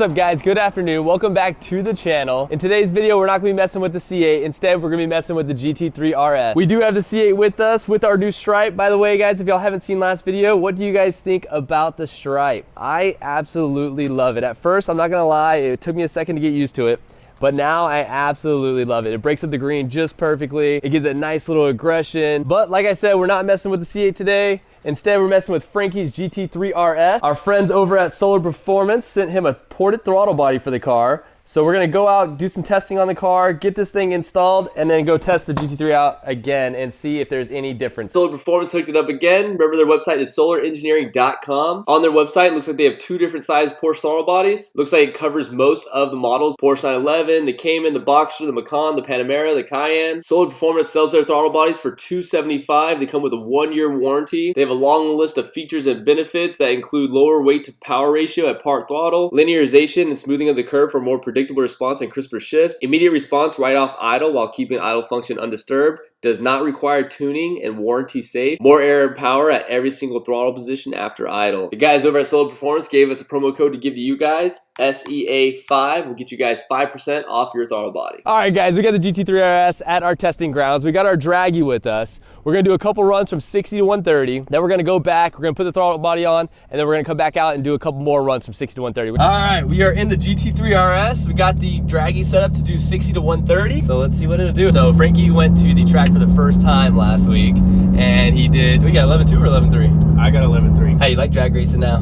What's up guys, good afternoon. Welcome back to the channel. In today's video, we're not gonna be messing with the C8. Instead, we're gonna be messing with the GT3RS. We do have the C8 with us with our new stripe. By the way, guys, if y'all haven't seen last video, what do you guys think about the stripe? I absolutely love it. At first, I'm not gonna lie, it took me a second to get used to it. But now I absolutely love it. It breaks up the green just perfectly. It gives it a nice little aggression. But like I said, we're not messing with the C8 today. Instead, we're messing with Frankie's GT3RS. Our friends over at Solar Performance sent him a ported throttle body for the car. So we're gonna go out, do some testing on the car, get this thing installed, and then go test the GT3 out again and see if there's any difference. Solar Performance hooked it up again. Remember, their website is solarengineering.com. On their website, looks like they have two different size Porsche throttle bodies. Looks like it covers most of the models. Porsche 911, the Cayman, the Boxster, the Macan, the Panamera, the Cayenne. Solar Performance sells their throttle bodies for $275. They come with a 1-year warranty. They have a long list of features and benefits that include lower weight to power ratio at part throttle, linearization and smoothing of the curve for more predictable response and crisper shifts, immediate response right off idle while keeping idle function undisturbed, does not require tuning and warranty safe, more air and power at every single throttle position after idle. The guys over at Solar Performance gave us a promo code to give to you guys, SEA5, will get you guys 5% off your throttle body. All right guys, we got the GT3RS at our testing grounds. We got our DRAGY with us. We're gonna do a couple runs from 60 to 130. Then we're gonna go back, we're gonna put the throttle body on, and then we're gonna come back out and do a couple more runs from 60 to 130. All right, we are in the GT3RS. We got the DRAGY set up to do 60 to 130. So let's see what it'll do. So Frankie went to the track for the first time last week, and he did, we got 11.2 or 11.3? I got 11.3. Hey, you like drag racing now?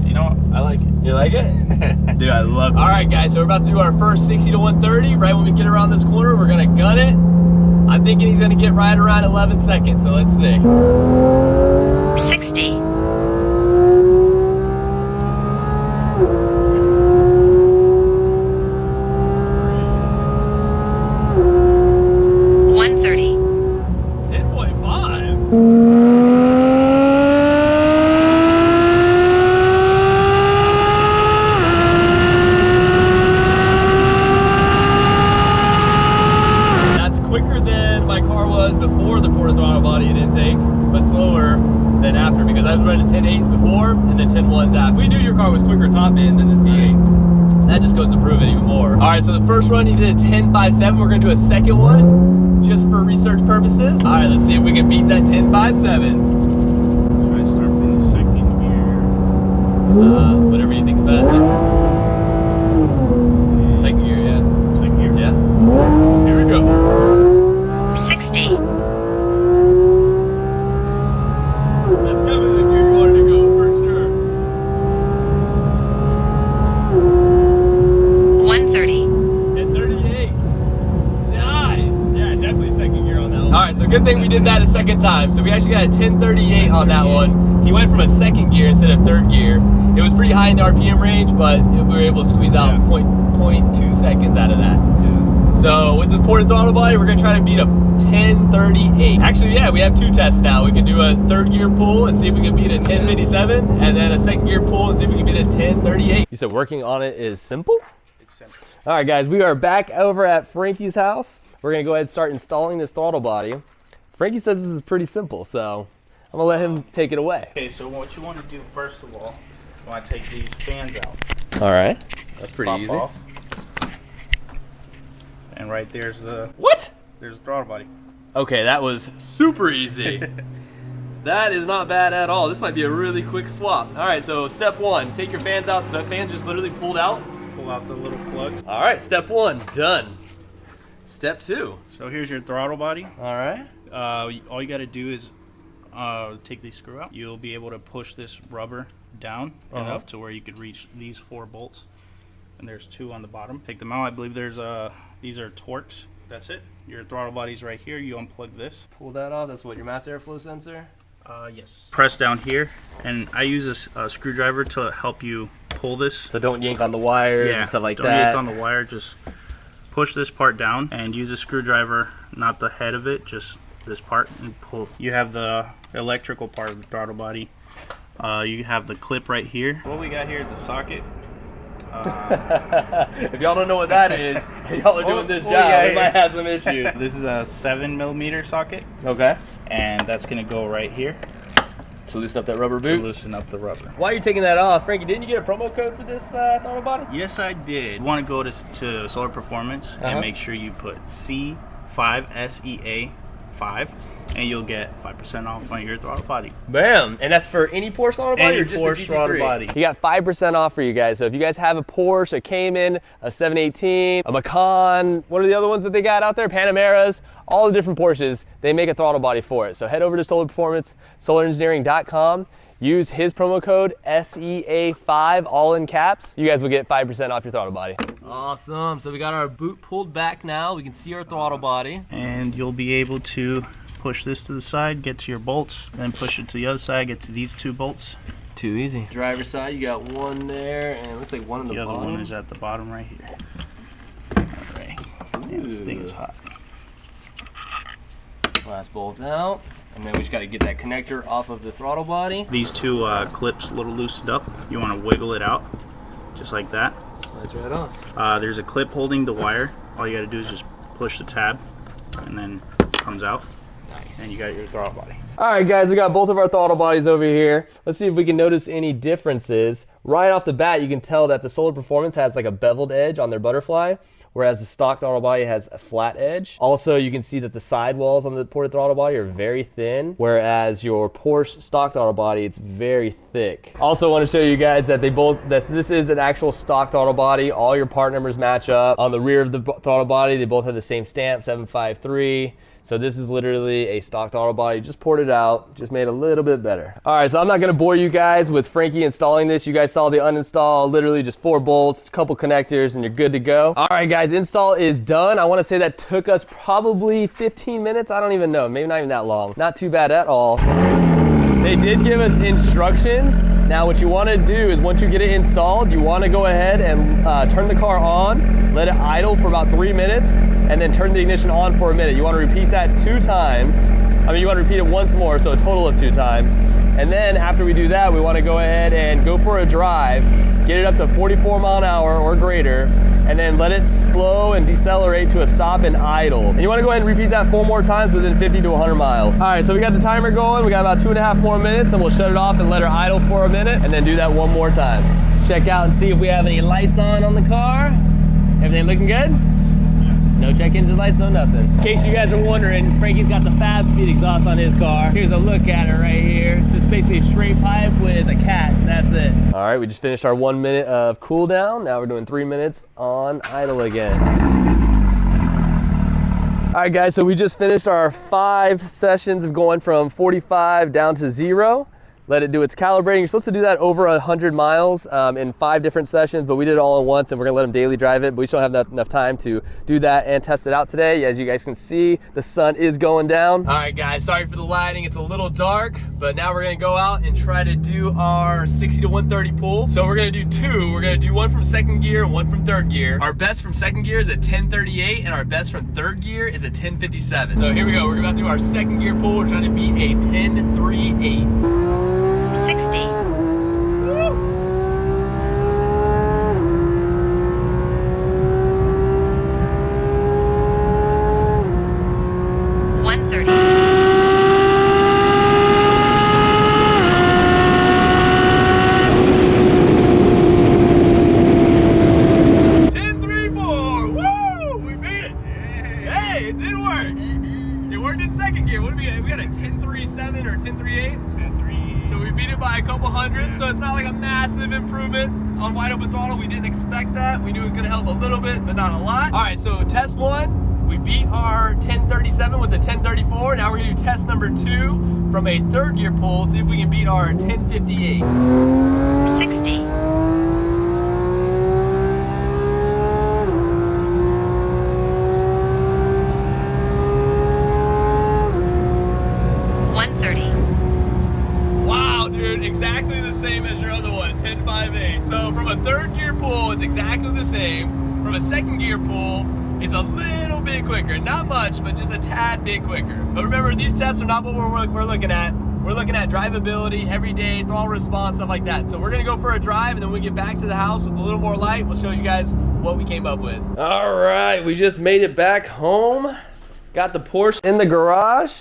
You know what? I like it. You like it? Dude, I love it. All right, guys, so we're about to do our first 60 to 130. Right when we get around this corner, we're gonna gun it. I'm thinking he's gonna get right around 11 seconds, so let's see. 60. Before the ported throttle body and intake, but slower than after because I was running 10.8s before and then 10.1s after. We knew your car was quicker top end than the C8. That just goes to prove it even more. All right, so the first run he did a 10.57. We're gonna do a second one just for research purposes. All right, let's see if we can beat that 10.57. Should I start from the second gear? Whatever you think's best. Second gear, yeah. Second gear? Yeah. Here we go. 60. That's definitely the gear you wanted to go for sure. 130. 1038. Nice. Yeah, definitely second gear on that one. All right, so good thing we did that a second time. So we actually got a 1038 on that one. He went from a second gear instead of third gear. It was pretty high in the RPM range, but we were able to squeeze out 0.2 seconds out of that. So with this ported throttle body, we're gonna try to beat a 1038. Actually, yeah, we have two tests now. We can do a third gear pull and see if we can beat a 1057, and then a second gear pull and see if we can beat a 1038. You said working on it is simple? It's simple. All right, guys, we are back over at Frankie's house. We're gonna go ahead and start installing this throttle body. Frankie says this is pretty simple, so I'm gonna let him take it away. Okay, so what you want to do first of all, you want to take these fans out. All right, that's pretty Pop easy. off. And right there's the There's the throttle body. Okay, that was super easy. That is not bad at all. This might be a really quick swap. All right, so step one, take your fans out. The fans just literally pulled out. Pull out the little plugs. All right, step one, done. Step two. So here's your throttle body. All right. All you got to do is take the screw out. You'll be able to push this rubber down enough to where you could reach these 4 bolts. And there's 2 on the bottom. Take them out. I believe there's these are Torx. That's it. Your throttle body's right here. You unplug this. Pull that off. That's what, your mass airflow sensor? Yes. Press down here, and I use a screwdriver to help you pull this. So don't yank on the wires and stuff like that. Don't yank on the wire. Just push this part down and use a screwdriver, not the head of it, just this part, and pull. You have the electrical part of the throttle body. You have the clip right here. What we got here is a socket. If y'all don't know what that is, y'all are doing this job. We might have some issues. This is a 7mm socket. Okay. And that's gonna go right here To loosen up that rubber to boot? loosen up the rubber. While you're taking that off, Frankie, didn't you get a promo code for this throttle body? Yes, I did. You want to go to Solar Performance and make sure you put C5SEA 5, and you'll get 5% off on your throttle body. Bam! And that's for any Porsche throttle body or just Porsche the GT3? throttle body. You got 5% off for you guys. So if you guys have a Porsche, a Cayman, a 718, a Macan, what are the other ones that they got out there? Panameras, all the different Porsches, they make a throttle body for it. So head over to Solar Performance, solarengineering.com. Use his promo code SEA5, all in caps. You guys will get 5% off your throttle body. Awesome. So we got our boot pulled back now. We can see our throttle body. And you'll be able to push this to the side, get to your bolts, then push it to the other side, get to these 2 bolts. Too easy. Driver's side, you got one there, and it looks like one in the bottom. The other one is at the bottom right here. All right. Yeah, this thing is hot. Last bolt out. And then we just got to get that connector off of the throttle body. These 2 clips a little loosened up. You want to wiggle it out, just like that. Slides right off. There's a clip holding the wire. All you got to do is just push the tab, and then it comes out. Nice. And you got your throttle body. All right, guys, we got both of our throttle bodies over here. Let's see if we can notice any differences. Right off the bat, you can tell that the Solar Performance has like a beveled edge on their butterfly, whereas the stock throttle body has a flat edge. Also, you can see that the sidewalls on the ported throttle body are very thin, whereas your Porsche stock throttle body, it's very thick. Also want to show you guys that this is an actual stock throttle body. All your part numbers match up. On the rear of the throttle body, they both have the same stamp, 753. So this is literally a stock throttle body, just poured it out, just made a little bit better. All right, so I'm not gonna bore you guys with Frankie installing this. You guys saw the uninstall, literally just 4 bolts, a couple connectors, and you're good to go. All right, guys, install is done. I wanna say that took us probably 15 minutes. I don't even know, maybe not even that long. Not too bad at all. They did give us instructions. Now what you wanna do is once you get it installed, you wanna go ahead and turn the car on, let it idle for about 3 minutes, and then turn the ignition on for a minute. You wanna repeat that 2 times. I mean, you wanna repeat it once more, so a total of 2 times. And then after we do that, we wanna go ahead and go for a drive, get it up to 44 mile an hour or greater, and then let it slow and decelerate to a stop and idle. And you wanna go ahead and repeat that 4 more times within 50 to 100 miles. All right, so we got the timer going. We got about 2.5 more minutes, and we'll shut it off and let her idle for a minute, and then do that 1 more time. Let's check out and see if we have any lights on the car. Everything looking good? No check engine lights, no nothing. In case you guys are wondering, Frankie's got the Fab Speed exhaust on his car. Here's a look at it right here. It's just basically a straight pipe with a cat, and that's it. All right, we just finished our 1 minute of cool down. Now we're doing 3 minutes on idle again. All right, guys, so we just finished our 5 sessions of going from 45 down to 0. Let it do its calibrating. You're supposed to do that over 100 miles in 5 different sessions, but we did it all at once, and we're gonna let them daily drive it, but we just don't have enough time to do that and test it out today. As you guys can see, the sun is going down. All right, guys, sorry for the lighting. It's a little dark, but now we're gonna go out and try to do our 60 to 130 pull. So we're gonna do 2. We're gonna do 1 from 2nd gear and 1 from 3rd gear. Our best from 2nd gear is at 1038, and our best from 3rd gear is at 1057. So here we go. We're about to do our 2nd gear pull. We're trying to beat a 1038. 60. Woo! 130. 1034. Woo! We beat it. Hey, it did work. It worked in 2nd gear. What do we got? We got a 1037 or 1038? 1038. So we beat it by a couple hundred, so it's not like a massive improvement on wide open throttle. We didn't expect that. We knew it was gonna help a little bit, but not a lot. All right, so test 1, we beat our 1037 with the 1034. Now we're gonna do test number 2 from a 3rd gear pull, see if we can beat our 1058. 60. 130. Wow, dude, exactly the same as your other one, 1058. So from a 3rd gear pull, it's exactly the same. From a 2nd gear pull, it's a little bit quicker. Not much, but just a tad bit quicker. But remember, these tests are not what we're looking at. We're looking at drivability, everyday, throttle response, stuff like that. So we're gonna go for a drive, and then when we get back to the house with a little more light, we'll show you guys what we came up with. All right, we just made it back home. Got the Porsche in the garage.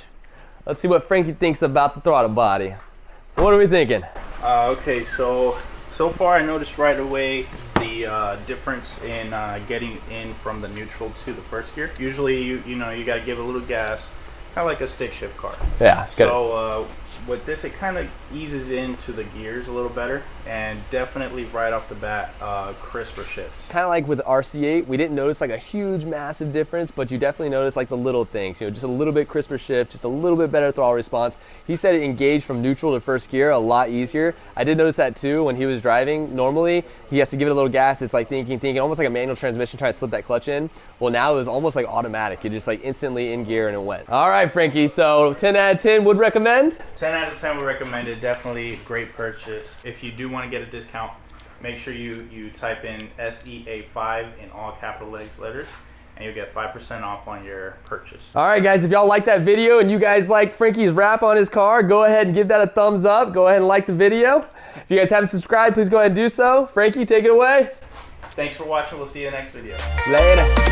Let's see what Frankie thinks about the throttle body. What are we thinking? Okay, so far I noticed right away the difference in getting in from the neutral to the first gear. Usually you got to give a little gas, kind of like a stick shift car. Yeah. So with this, it kind of eases into the gears a little better, and definitely right off the bat, crisper shifts. Kind of like with the RC8, we didn't notice like a huge, massive difference, but you definitely notice like the little things. You know, just a little bit crisper shift, just a little bit better throttle response. He said it engaged from neutral to first gear a lot easier. I did notice that too when he was driving. Normally, he has to give it a little gas. It's like thinking, almost like a manual transmission trying to slip that clutch in. Well, now it was almost like automatic. You just like instantly in gear and it went. All right, Frankie. So 10 out of 10 would recommend? 10 out of 10 would recommend it. Definitely a great purchase. If you do want to get a discount, make sure you type in SEA5 in all capital letters, and you'll get 5% off on your purchase. All right, guys, if y'all like that video and you guys like Frankie's rap on his car, go ahead and give that a thumbs up. Go ahead and like the video. If you guys haven't subscribed, please go ahead and do so. Frankie, take it away. Thanks for watching. We'll see you in the next video. Later.